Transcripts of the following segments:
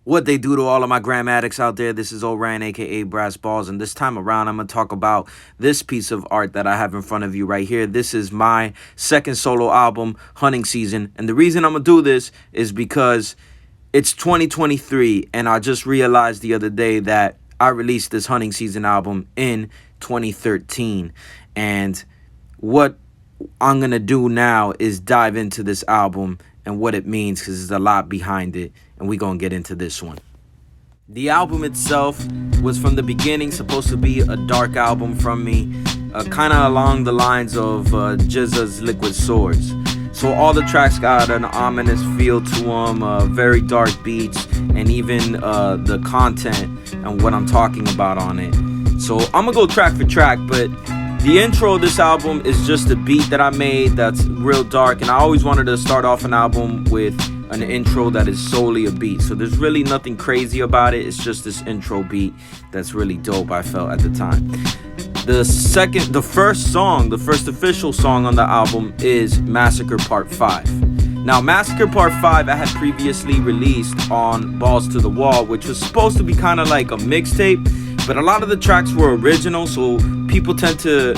What they do to all of my gram addicts out there. This is Orion, aka Brass Balls, and this time around I'm gonna talk about this piece of art that I have in front of you right here. This is my second solo album, Hunting Season, and the reason I'm gonna do this is because it's 2023, and I just realized the other day that I released this Hunting Season album in 2013, and what I'm gonna do now is dive into this album and what it means, because there's a lot behind it, and we're gonna get into this one. The album itself was from the beginning supposed to be a dark album from me, kind of along the lines of GZA's Liquid Swords. So all the tracks got an ominous feel to them, very dark beats, and even the content and what I'm talking about on it. So I'm gonna go track for track, but the intro of this album is just a beat that I made that's real dark, and I always wanted to start off an album with an intro that is solely a beat. So there's really nothing crazy about it. It's just this intro beat that's really dope, I felt at the time. The first official song on the album is Massacre Part 5. Now, Massacre Part 5 I had previously released on Balls to the Wall, which was supposed to be kind of like a mixtape, but a lot of the tracks were original, so people tend to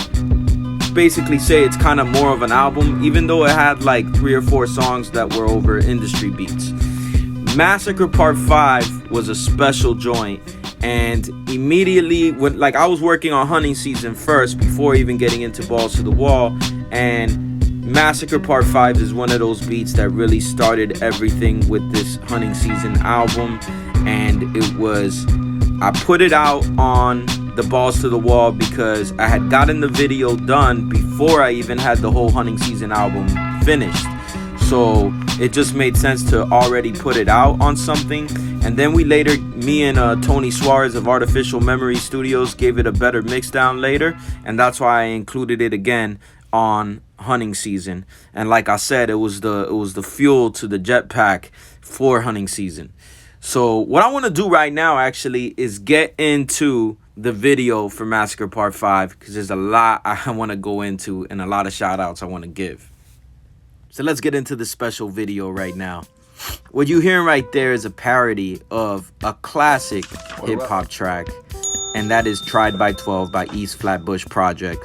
basically say it's kind of more of an album, even though it had like 3 or 4 songs that were over industry beats. Massacre Part 5 was a special joint, and immediately when I was working on Hunting Season first before even getting into Balls to the Wall, and Massacre Part 5 is one of those beats that really started everything with this Hunting Season album. And I put it out on the Balls to the Wall because I had gotten the video done before I even had the whole Hunting Season album finished. So it just made sense to already put it out on something. And then me and Tony Suarez of Artificial Memory Studios gave it a better mix down later, and that's why I included it again on Hunting Season. And like I said, it was the fuel to the jetpack for Hunting Season. So what I want to do right now actually is get into the video for Massacre Part 5, because there's a lot I want to go into and a lot of shout outs I want to give. So let's get into the special video right now. What you're hearing right there is a parody of a classic hip-hop track, and that is Tried by 12 by East Flatbush Project.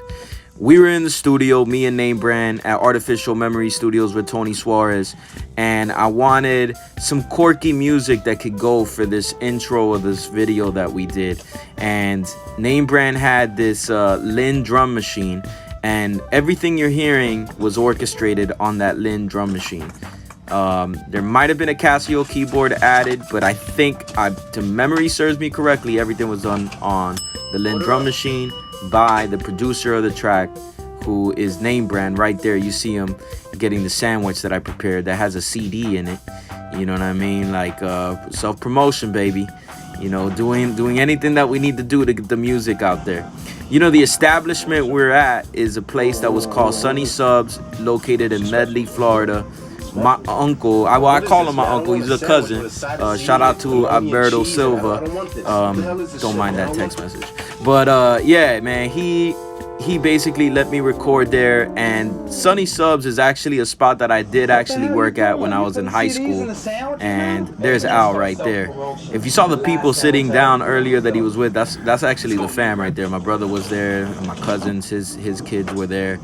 We were in the studio, me and Name Brand, at Artificial Memory Studios with Tony Suarez, and I wanted some quirky music that could go for this intro of this video that we did. And Name Brand had this Lynn drum machine, and everything you're hearing was orchestrated on that Lynn drum machine. There might have been a Casio keyboard added, but I think, to memory serves me correctly, everything was done on the Lynn drum machine by the producer of the track, who is Name Brand. Right there you see him getting the sandwich that I prepared that has a CD in it. You know what I mean? Like self-promotion, baby. You know, doing anything that we need to do to get the music out there. You know, the establishment we're at is a place that was called Sunny Subs, located in Medley, Florida. My uncle, I call him my uncle, he's a cousin. Shout out to Alberto Silva. Don't mind that text message. But yeah, man, he basically let me record there. And Sunny Subs is actually a spot that I did actually work at when I was in high school. And there's Al right there. If you saw the people sitting down earlier that he was with, that's actually the fam right there. My brother was there, and my cousins, his kids were there.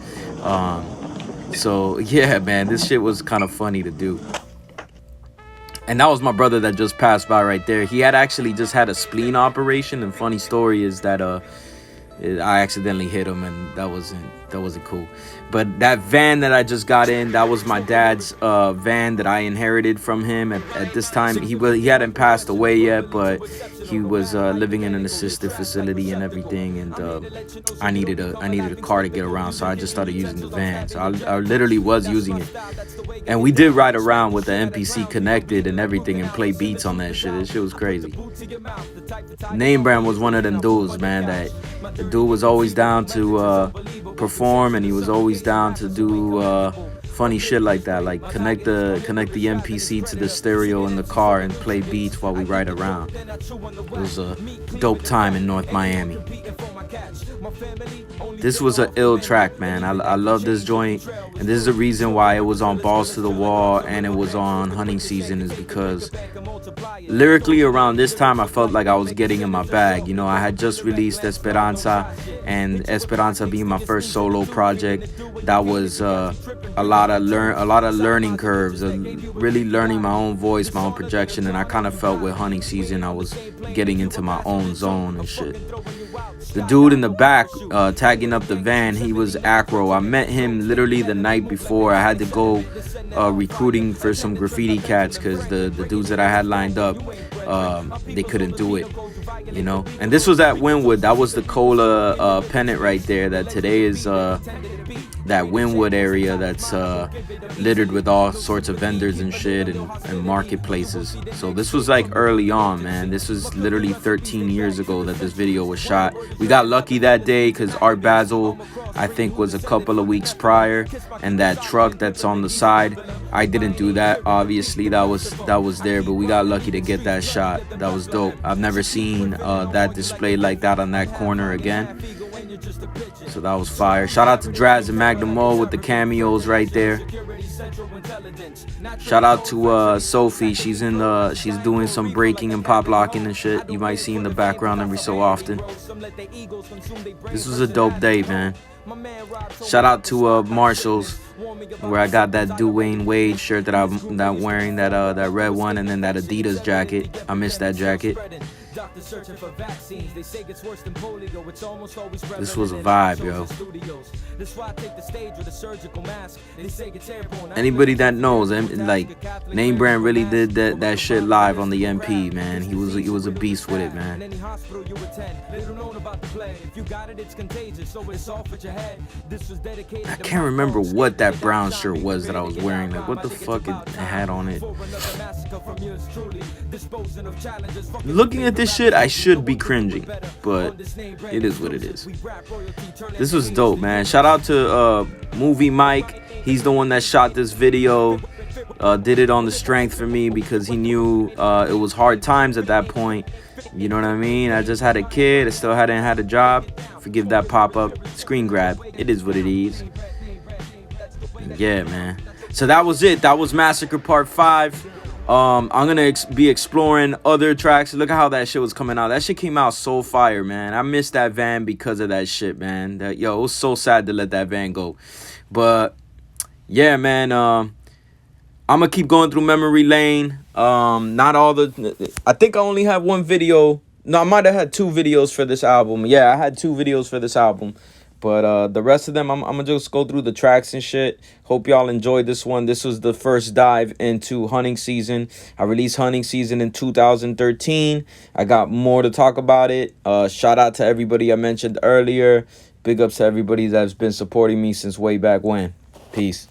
So yeah, man, this shit was kind of funny to do. And that was my brother that just passed by right there. He had actually just had a spleen operation, and funny story is that I accidentally hit him, and that wasn't cool. But that van that I just got in, that was my dad's van that I inherited from him. At this time, he hadn't passed away yet, but he was living in an assisted facility and everything, and I needed a car to get around, so I just started using the van. So I literally was using it, and we did ride around with the MPC connected and everything and play beats on that shit. This shit was crazy. Name Brand was one of them dudes, man, that the dude was always down to perform, and he was always down to do funny shit like that, like connect the MPC to the stereo in the car and play beats while we ride around. It was a dope time in North Miami. This was an ill track, man. I love this joint, and this is the reason why it was on Balls to the Wall and it was on Hunting Season, is because lyrically around this time I felt like I was getting in my bag. You know, I had just released Esperanza, and Esperanza being my first solo project, that was a lot of learning curves, and really learning my own voice, my own projection. And I kind of felt with Hunting Season I was getting into my own zone and shit. The dude in the back tagging up the van, he was Acro. I met him literally the night before. I had to go recruiting for some graffiti cats because the dudes that I had lined up, they couldn't do it, you know. And this was at Wynwood. That was the Cola pennant right there. That today is that Wynwood area that's littered with all sorts of vendors and shit, and marketplaces. So this was like early on, man. This was literally 13 years ago that this video was shot. We got lucky that day because Art Basel, I think, was a couple of weeks prior, and that truck that's on the side, I didn't do that, obviously. That was there, but we got lucky to get that shot. That was dope. I've never seen that displayed like that on that corner again. So that was fire. Shout out to Draz and Magnum with the cameos right there. Shout out to Sophie. She's doing some breaking and pop locking and shit. You might see in the background every so often. This was a dope day, man. Shout out to Marshalls, where I got that Dwayne Wade shirt that I'm wearing, that red one, and then that Adidas jacket. I missed that jacket. This was a vibe, yo. Anybody that knows, like, Name Brand really did that shit live on the MP, man. He was a beast with it, man. I can't remember what that brown shirt was that I was wearing. Like, what the fuck it had on it? Looking at this shit, I should be cringing, but it is what it is. This was dope, man. Shout out to Movie Mike. He's the one that shot this video. Did it on the strength for me because he knew it was hard times at that point. You know what I mean? I just had a kid. I still hadn't had a job. Forgive that pop-up screen grab. It is what it is. Yeah, man. So that was it. That was Massacre Part 5. I'm gonna be exploring other tracks. Look at how that shit was coming out. That shit came out so fire, man. I missed that van because of that shit, man. It was so sad to let that van go. But yeah, man. I'm gonna keep going through memory lane. Not all the. I think I only have one video. No, I might have had 2 videos for this album. Yeah, I had 2 videos for this album. But the rest of them, I'm going to just go through the tracks and shit. Hope y'all enjoyed this one. This was the first dive into Hunting Season. I released Hunting Season in 2013. I got more to talk about it. Shout out to everybody I mentioned earlier. Big ups to everybody that's been supporting me since way back when. Peace.